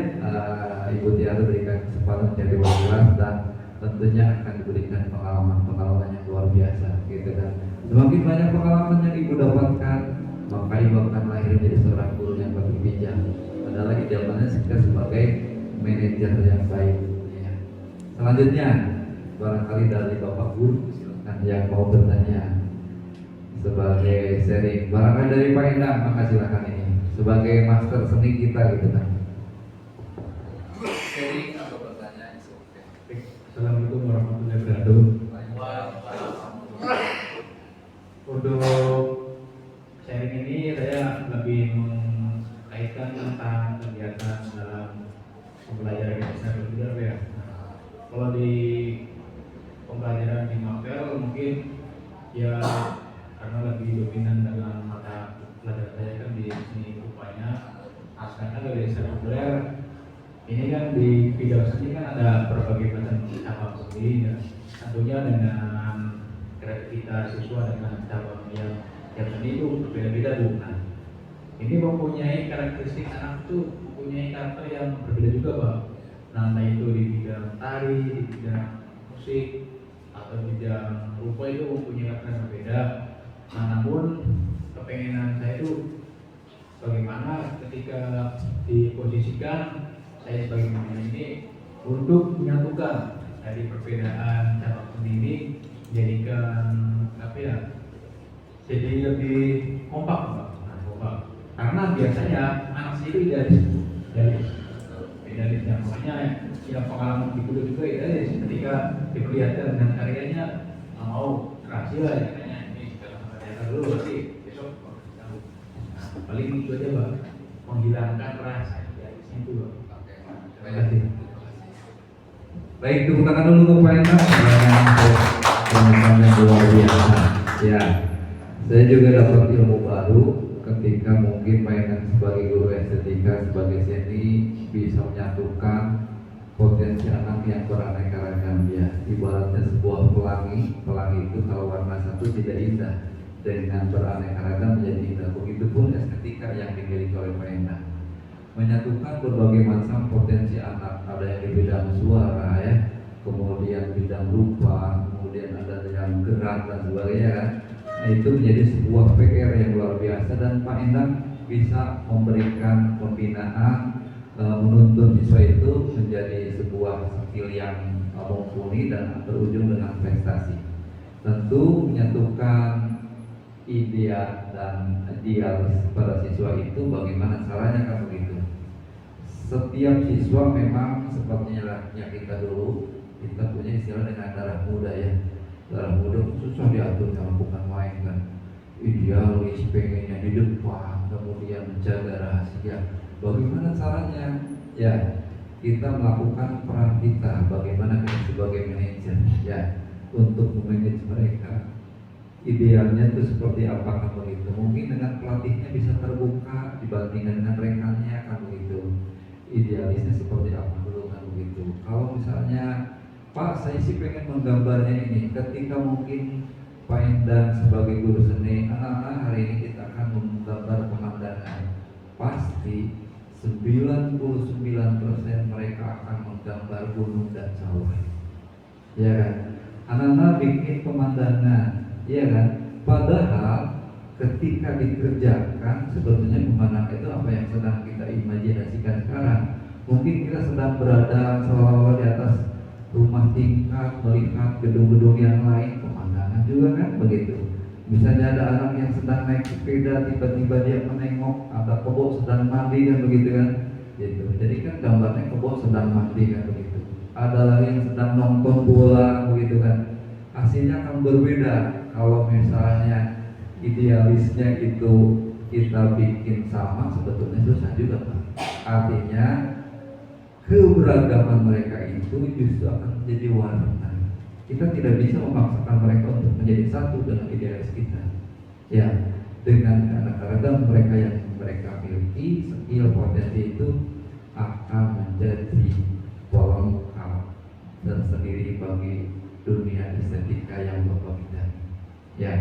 Speaker 1: Ibu Tiara berikan kesempatan menjadi wali kelas dan tentunya akan diberikan pengalaman yang luar biasa gitu kan. Semakin banyak pengalaman yang Ibu dapatkan, maka Ibu akan lahir menjadi seorang guru yang lebih bijak. Adalah idealnya kita sebagai manajer yang baik ya. Selanjutnya barangkali dari Bapak Guru silakan yang mau bertanya sebagai sharing. Barangkali dari Pak Endang, maka silakan ini sebagai master seni kita gitu kan. Sharing atau bertanya itu oke.
Speaker 6: Assalamualaikum warahmatullahi wabarakatuh. Untuk sharing ini saya lebih mengkaitkan tentang kegiatan dalam pembelajaran bahasa belajar ya. Kalau di pembelajaran di Mapel mungkin ya karena lebih dominan dengan mata pelajaran saya kan di sini rupanya, karena dari sekuler ini kan di bidang seni kan ada berbagai macam cabang seni ya. Tentunya dengan kreativitas siswa dengan cabang yang seni itu berbeda-beda Bu. Nah, ini mempunyai karakteristik anak itu mempunyai karakter yang berbeda juga Pak. Nah, itu di bidang tari, di bidang musik atau bidang rupa itu mempunyai karakter yang berbeda. Nah, namun kepengenan saya itu bagaimana ketika diposisikan saya sebagai pemain ini untuk menyatukan dari perbedaan cabang seni ini menjadikan apa ya, jadi lebih kompak Pak. Nah, kompak. Karena biasanya anak seni itu idealis ya, makanya ya pengalaman di kuliah juga idealis ketika diperlihatkan dengan karyanya mau berhasil ya katanya ini dulu nanti besok paling itu aja Pak, menghilangkan rasa idealisnya itu Pak.
Speaker 1: Terima kasih. Baik, tepuk tangan dulu untuk Pak Endang. Pengalaman luar biasa. Ya, saya juga dapat ilmu baru ketika mungkin Pak Endang sebagai guru estetika, sebagai seni bisa menyatukan potensi anak yang beraneka ragam ya. Ibaratnya sebuah pelangi itu kalau warna satu tidak indah, dengan beraneka ragam menjadi indah. Begitupun estetika yang dimiliki oleh Pak Endang, menyatukan berbagai macam potensi anak. Ada yang di bidang suara ya, kemudian bidang rupa, kemudian ada yang gerak dan sebagainya kan. Nah, itu menjadi sebuah PR yang luar biasa dan Pak Endang bisa memberikan pembinaan, menuntun siswa itu menjadi sebuah skill yang mumpuni dan berujung dengan prestasi. Tentu menyatukan ideal dan idealis pada siswa itu bagaimana caranya kan begitu. Setiap siswa memang sepertinya kita dulu, kita punya istilah dengan darah muda ya. Darah muda susah diaturnya, bukan main kan. Idealis, pengennya di depan, kemudian menjaga rahasia. Bagaimana caranya? Ya, kita melakukan peran kita, bagaimana kita sebagai manajer ya, untuk memanage mereka. Idealnya itu seperti apakah begitu? Mungkin dengan pelatihnya bisa terbuka dibandingkan dengan rekannya kan begitu. Idealisnya seperti apa dulu kan begitu. Kalau misalnya Pak, saya sih pengen menggambarnya ini. Ketika mungkin Pak Endang sebagai guru seni, anak-anak hari ini kita akan menggambar pemandangan. Pasti 99% mereka akan menggambar gunung dan sawah. Ya kan? Anak-anak bikin pemandangan, ya kan? Padahal ketika dikerjakan sebetulnya pemandangan itu apa yang sedang kita imajinasikan sekarang. Mungkin kita sedang berada seolah-olah di atas rumah tingkat, melihat gedung-gedung yang lain, pemandangan juga kan begitu. Misalnya ada anak yang sedang naik sepeda, tiba-tiba dia menengok ada kebo sedang mandi kan begitu kan, gitu. Jadi kan gambarnya kebo sedang mandi kan begitu. Ada lagi yang sedang nonton bola begitu kan. Hasilnya akan berbeda kalau misalnya idealisnya itu kita bikin sama sebetulnya susah juga Pak. Artinya keberagaman mereka itu justru akan menjadi warna. Kita tidak bisa memaksakan mereka untuk menjadi satu dengan idealis kita. Ya, dengan keanekaragaman mereka yang mereka miliki, skill potensi itu akan menjadi pelengkap tersendiri bagi dunia estetika yang berbeda. Ya,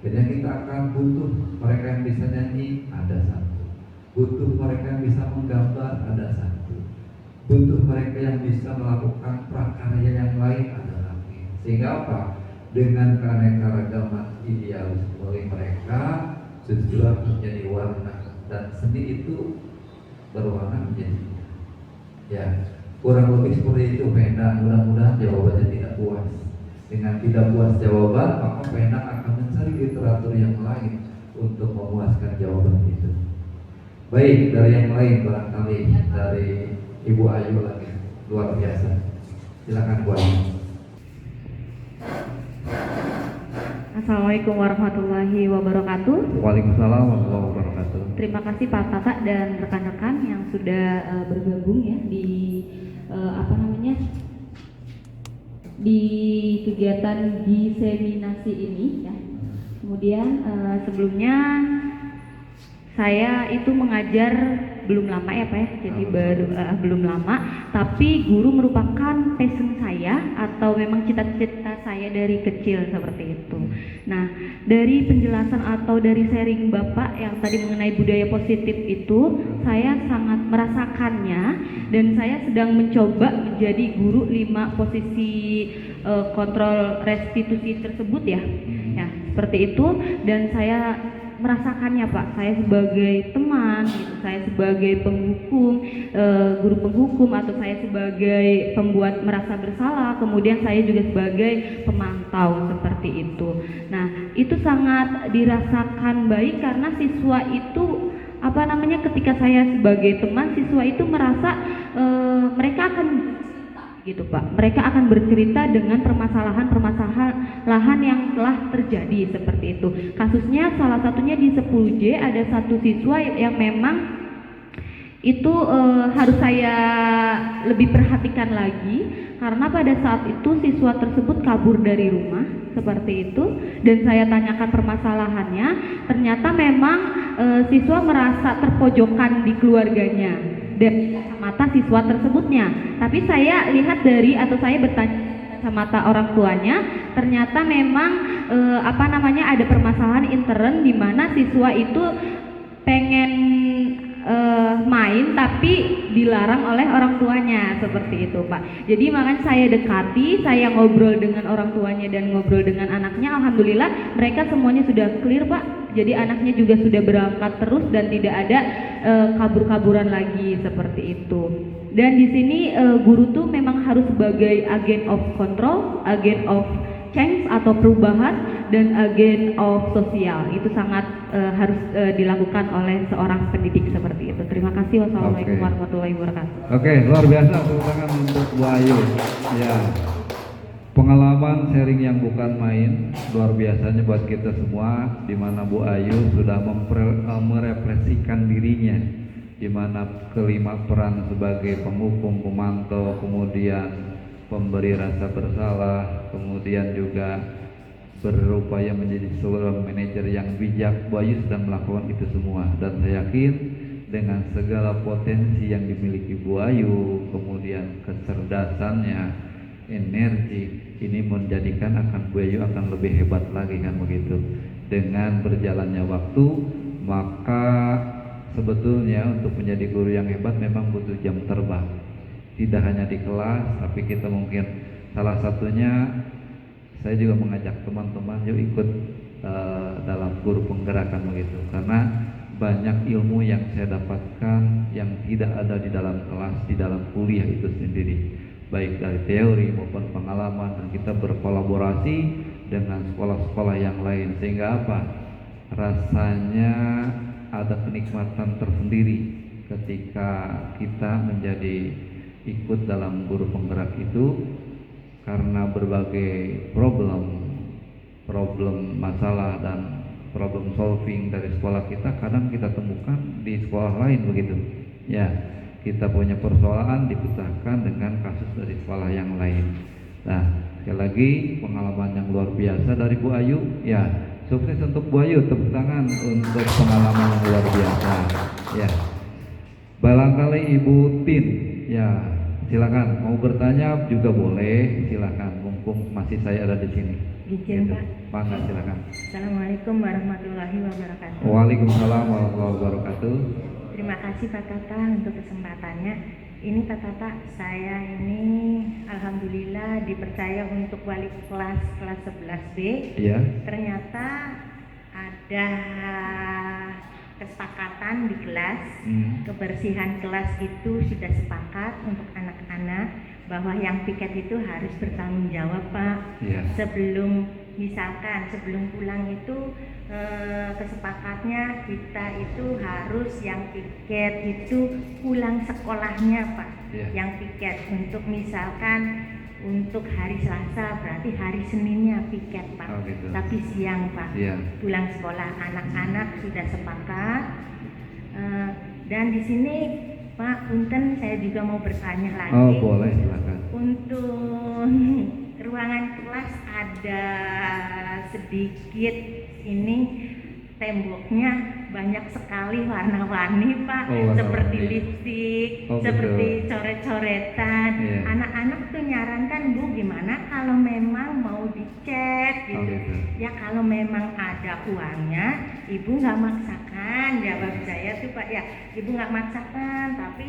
Speaker 1: jadi kita akan butuh mereka yang bisa nyanyi, ada satu. Butuh mereka yang bisa menggambar, ada satu. Butuh mereka yang bisa melakukan prakarya yang lain, ada lagi. Sehingga apa? Dengan keanekaragaman idealis oleh mereka justru akan menjadi warna, dan seni itu berwarna menjadi ya kurang lebih seperti itu. Pena, mudah-mudahan jawabannya tidak puas. Dengan tidak puas jawaban, maka Pena akan mencari literatur yang lain untuk memuaskan jawaban itu. Baik, dari yang lain barangkali dari Ibu Ayu lagi, luar biasa. Silakan Bu Ayu.
Speaker 3: Assalamualaikum warahmatullahi wabarakatuh.
Speaker 1: Waalaikumsalam warahmatullahi wabarakatuh.
Speaker 3: Terima kasih Pak Tata dan rekan-rekan yang sudah bergabung ya di di kegiatan diseminasi ini ya. Kemudian sebelumnya saya itu mengajar belum lama ya Pak ya, jadi baru belum lama, tapi guru merupakan passion saya atau memang cita-cita saya dari kecil seperti itu. Nah, dari penjelasan atau dari sharing Bapak yang tadi mengenai budaya positif itu, saya sangat merasakannya dan saya sedang mencoba menjadi guru 5 posisi kontrol restitusi tersebut ya. Ya, seperti itu, dan saya merasakannya Pak, saya sebagai teman gitu, saya sebagai penghukum, guru penghukum, atau saya sebagai pembuat merasa bersalah, kemudian saya juga sebagai pemantau seperti itu. Nah, itu sangat dirasakan baik karena siswa itu ketika saya sebagai teman, siswa itu merasa mereka akan gitu Pak. Mereka akan bercerita dengan permasalahan yang telah terjadi seperti itu. Kasusnya salah satunya di 10J ada satu siswa yang memang itu harus saya lebih perhatikan lagi karena pada saat itu siswa tersebut kabur dari rumah seperti itu, dan saya tanyakan permasalahannya, ternyata memang siswa merasa terpojokan di keluarganya dari kacamata siswa tersebutnya. Tapi saya lihat saya bertanya kacamata orang tuanya, ternyata memang ada permasalahan intern di mana siswa itu pengen main tapi dilarang oleh orang tuanya seperti itu Pak. Jadi makanya saya dekati, saya ngobrol dengan orang tuanya dan ngobrol dengan anaknya. Alhamdulillah mereka semuanya sudah clear Pak. Jadi anaknya juga sudah berangkat terus dan tidak ada kabur-kaburan lagi seperti itu. Dan di sini guru tuh memang harus sebagai agen of control, agen of change atau perubahan, dan agen of sosial. Itu sangat harus dilakukan oleh seorang pendidik seperti itu. Terima kasih. Wassalamualaikum warahmatullahi wabarakatuh.
Speaker 1: Oke, luar biasa, tepuk tangan untuk Bu Ayu. Ya, pengalaman sharing yang bukan main, luar biasanya buat kita semua, di mana Bu Ayu sudah merefleksikan dirinya, di mana kelima peran sebagai penghukum, pemantau, kemudian pemberi rasa bersalah, kemudian juga berupaya menjadi seorang manajer yang bijak. Bu Ayu sedang melakukan itu semua, dan saya yakin dengan segala potensi yang dimiliki Bu Ayu, kemudian kecerdasannya, energi, ini menjadikan Bu Ayu akan lebih hebat lagi kan begitu. Dengan berjalannya waktu, maka sebetulnya untuk menjadi guru yang hebat memang butuh jam terbang. Tidak hanya di kelas, tapi kita mungkin salah satunya, saya juga mengajak teman-teman yuk ikut dalam guru penggerakan begitu, karena banyak ilmu yang saya dapatkan yang tidak ada di dalam kelas, di dalam kuliah itu sendiri, baik dari teori maupun pengalaman, dan kita berkolaborasi dengan sekolah-sekolah yang lain, sehingga rasanya ada kenikmatan tersendiri ketika kita menjadi ikut dalam guru penggerak itu, karena berbagai problem, masalah dan problem solving dari sekolah kita kadang kita temukan di sekolah lain begitu. Ya, kita punya persoalan dipecahkan dengan kasus dari sekolah yang lain. Nah, sekali lagi pengalaman yang luar biasa dari Bu Ayu. Ya, sukses untuk Bu Ayu, tepuk tangan untuk pengalaman yang luar biasa. Ya, barangkali Ibu Tin, ya silakan mau bertanya juga boleh, silakan. Mumpung masih saya ada di sini.
Speaker 7: Izin Pak.
Speaker 1: Bangga, silakan.
Speaker 7: Assalamualaikum warahmatullahi wabarakatuh.
Speaker 1: Waalaikumsalam warahmatullahi wabarakatuh.
Speaker 7: Terima kasih Pak Tata untuk kesempatannya. Ini Pak Tata, saya ini alhamdulillah dipercaya untuk wali kelas 11B.
Speaker 1: Iya.
Speaker 7: Ternyata ada kesepakatan di kelas, kebersihan kelas itu sudah sepakat untuk anak-anak bahwa yang piket itu harus bertanggung jawab Pak.
Speaker 1: Iya.
Speaker 7: Sebelum pulang itu kesepakatnya kita itu harus yang piket itu pulang sekolahnya Pak.
Speaker 1: Iya.
Speaker 7: Yang piket untuk misalkan untuk hari Selasa berarti hari Seninnya piket Pak.
Speaker 1: Oh, gitu.
Speaker 7: Tapi siang Pak.
Speaker 1: Iya.
Speaker 7: Pulang sekolah anak-anak sudah sepakat. Dan di sini Pak Punten saya juga mau bertanya lagi.
Speaker 1: Oh, boleh, silakan.
Speaker 7: Untuk ruangan kelas ada sedikit ini temboknya banyak sekali warna-warni Pak.
Speaker 1: Oh, warna-warni.
Speaker 7: Seperti lipstik,
Speaker 1: Oh,
Speaker 7: seperti
Speaker 1: gitu.
Speaker 7: coret-coretan.
Speaker 1: Iya.
Speaker 7: Anak-anak tuh nyarankan Bu gimana kalau memang mau dicat
Speaker 1: Oh,
Speaker 7: gitu.
Speaker 1: gitu.
Speaker 7: Ya kalau memang ada uangnya, Ibu nggak maksakan, jawab saya tuh Pak ya. Ibu nggak maksakan, tapi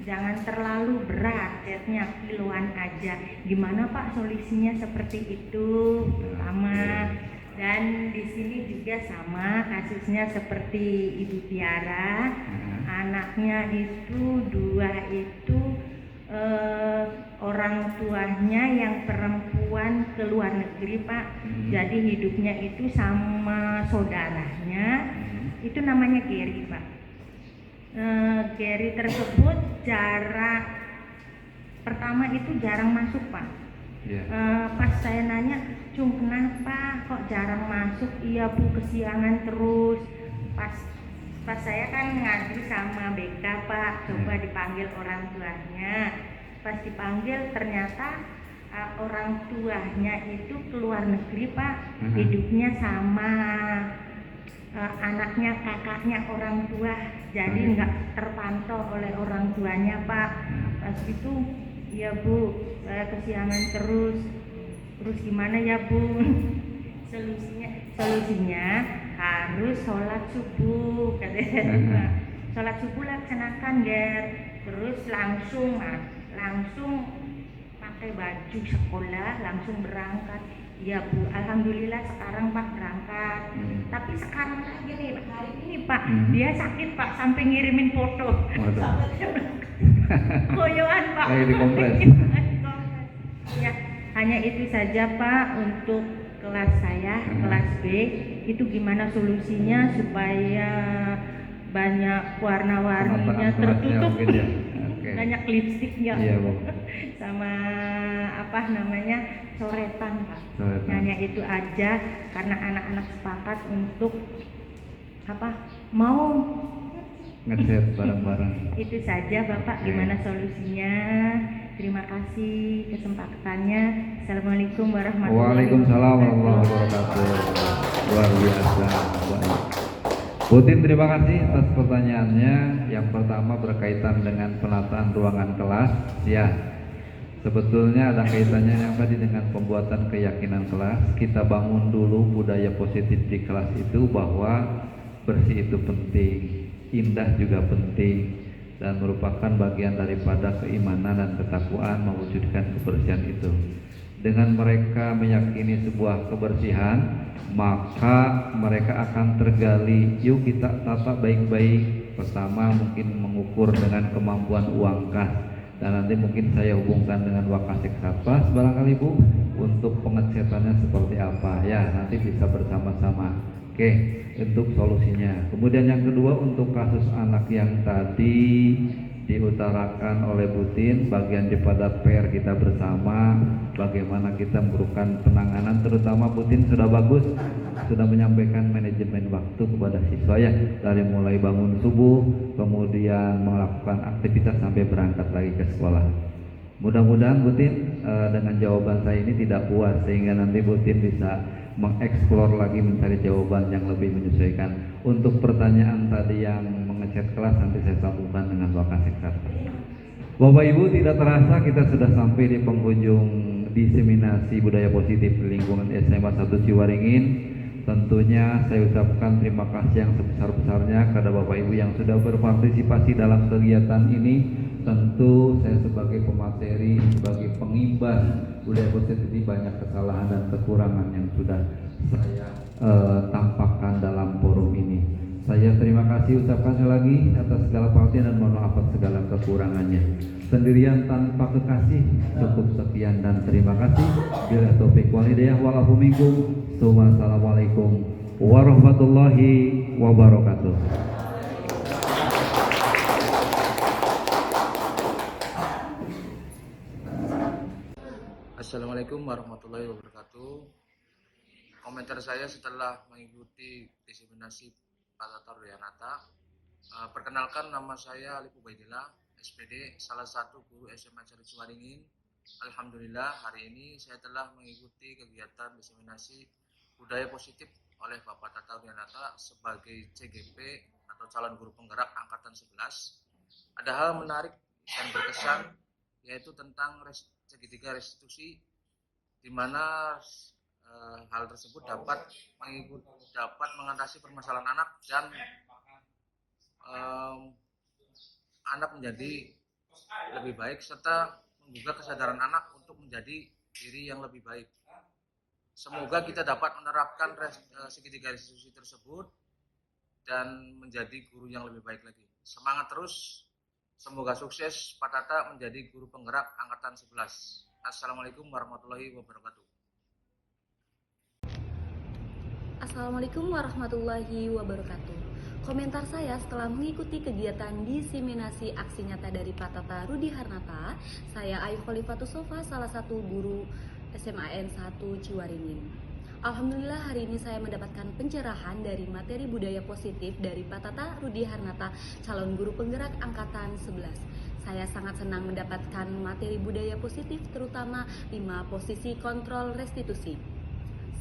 Speaker 7: jangan terlalu berat, catnya kiloan aja. Gimana Pak solusinya seperti itu? Pertama. Dan di sini juga sama kasusnya seperti Ibu Tiara, anaknya itu 2 itu orang tuanya yang perempuan ke luar negeri Pak. Jadi hidupnya itu sama saudaranya, itu namanya Gary Pak. Gary tersebut jarak pertama itu jarang masuk Pak.
Speaker 1: Iya.
Speaker 7: Pas saya nanya, Cung kenapa kok jarang masuk? Iya Bu, kesiangan terus. Pas saya kan ngadu sama BK Pak, coba dipanggil orang tuanya. Pas dipanggil ternyata orang tuanya itu keluar negeri Pak, hidupnya sama anaknya, kakaknya orang tua, jadi nggak terpantau oleh orang tuanya Pak. Pas itu, ya Bu, saya kesiangan terus gimana ya Bu? Solusinya harus sholat subuh, katanya. Sholat subuh laksanakan Ger, terus langsung pakai baju sekolah, langsung berangkat. Ya Bu, alhamdulillah sekarang Pak berangkat. Tapi sekarang lagi nih, hari ini Pak, dia sakit Pak, sampai ngirimin foto. Koyoan Pak.
Speaker 1: Kayak dikompres.
Speaker 7: Ya, hanya itu saja Pak untuk kelas saya, kelas B. Itu gimana solusinya supaya banyak warna-warninya tertutup,
Speaker 1: ya. Okay.
Speaker 7: banyak lipstiknya,
Speaker 1: Iya, Bu.
Speaker 7: sama coretan Pak.
Speaker 1: Coretan.
Speaker 7: Hanya itu aja karena anak-anak sepakat untuk mau
Speaker 1: Ngeset bareng-bareng.
Speaker 7: itu saja Bapak, gimana solusinya? Terima kasih kesempatannya. Assalamualaikum warahmatullahi
Speaker 1: Waalaikumsalam warahmatullahi wabarakatuh. Luar biasa, baik. Putin, terima kasih atas pertanyaannya. Yang pertama berkaitan dengan penataan ruangan kelas. Ya, sebetulnya ada kaitannya yang tadi dengan pembuatan keyakinan kelas. Kita bangun dulu budaya positif di kelas itu bahwa bersih itu penting, indah juga penting, dan merupakan bagian daripada keimanan dan ketakwaan mewujudkan kebersihan itu. Dengan mereka meyakini sebuah kebersihan, maka mereka akan tergali. Yuk kita tata baik-baik. Pertama mungkin mengukur dengan kemampuan uang kas, dan nanti mungkin saya hubungkan dengan Wakasek Satpas barangkali Bu untuk pengecatannya seperti apa ya, nanti bisa bersama-sama. Oke, untuk solusinya. Kemudian yang kedua untuk kasus anak yang tadi diutarakan oleh Butin, bagian daripada PR kita bersama, bagaimana kita memberikan penanganan, terutama Butin sudah bagus sudah menyampaikan manajemen waktu kepada siswa ya, dari mulai bangun subuh, kemudian melakukan aktivitas sampai berangkat lagi ke sekolah. Mudah-mudahan Butin dengan jawaban saya ini tidak puas, sehingga nanti Butin bisa mengeksplor lagi mencari jawaban yang lebih menyesuaikan. Untuk pertanyaan tadi yang mengechat kelas nanti saya sambungkan dengan Bapak Sekretariat. Bapak Ibu, tidak terasa kita sudah sampai di penghujung diseminasi budaya positif di lingkungan SMA 1 Ciwaringin. Tentunya saya ucapkan terima kasih yang sebesar-besarnya kepada Bapak Ibu yang sudah berpartisipasi dalam kegiatan ini. Tentu saya sebagai pemateri, sebagai pengimbas budaya positif ini banyak kesalahan dan kekurangan yang sudah saya tampakkan dalam forum ini. Saya terima kasih ucapkan sekali lagi atas segala perhatian dan mohon maaf atas segala kekurangannya. Sendirian tanpa kekasih, cukup sekian dan terima kasih. Bila taufik wal hidayah wal afu minkum. Wassalamualaikum warahmatullahi wabarakatuh.
Speaker 4: Assalamualaikum warahmatullahi wabarakatuh. Komentar saya setelah mengikuti diseminasi Patata Rudianata. Perkenalkan, nama saya Alif Ubaidillah, SPD, salah satu guru SMA Cari Ciwaringin. Alhamdulillah hari ini saya telah mengikuti kegiatan diseminasi budaya positif oleh Bapak Tata Rudianata sebagai CGP atau calon guru penggerak angkatan 11. Ada hal menarik dan berkesan, yaitu tentang segitiga restitusi, di mana hal tersebut dapat mengatasi permasalahan anak dan anak menjadi lebih baik serta menggugah kesadaran anak untuk menjadi diri yang lebih baik. Semoga kita dapat menerapkan segitiga restitusi tersebut dan menjadi guru yang lebih baik lagi. Semangat terus, semoga sukses Pak Tata menjadi guru penggerak angkatan 11. Assalamualaikum warahmatullahi wabarakatuh.
Speaker 9: Assalamualaikum warahmatullahi wabarakatuh. Komentar saya setelah mengikuti kegiatan diseminasi aksi nyata dari Pak Tata Rudiharnata, saya Ayu Khalifatus Sofa, salah satu guru SMAN 1 Ciwaringin. Alhamdulillah hari ini saya mendapatkan pencerahan dari materi budaya positif dari Pak Tata Rudiharnata, calon guru penggerak angkatan 11. Saya sangat senang mendapatkan materi budaya positif, terutama 5 posisi kontrol restitusi.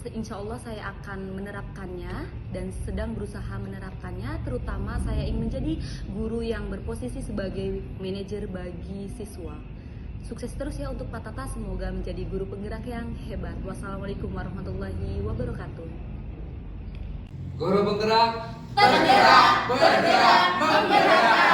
Speaker 9: Insya Allah saya akan menerapkannya dan sedang berusaha menerapkannya, terutama saya ingin menjadi guru yang berposisi sebagai manajer bagi siswa. Sukses terus ya untuk Pak Tata, semoga menjadi guru penggerak yang hebat. Wassalamualaikum warahmatullahi wabarakatuh.
Speaker 1: Guru penggerak,
Speaker 10: bergerak, menggerakkan.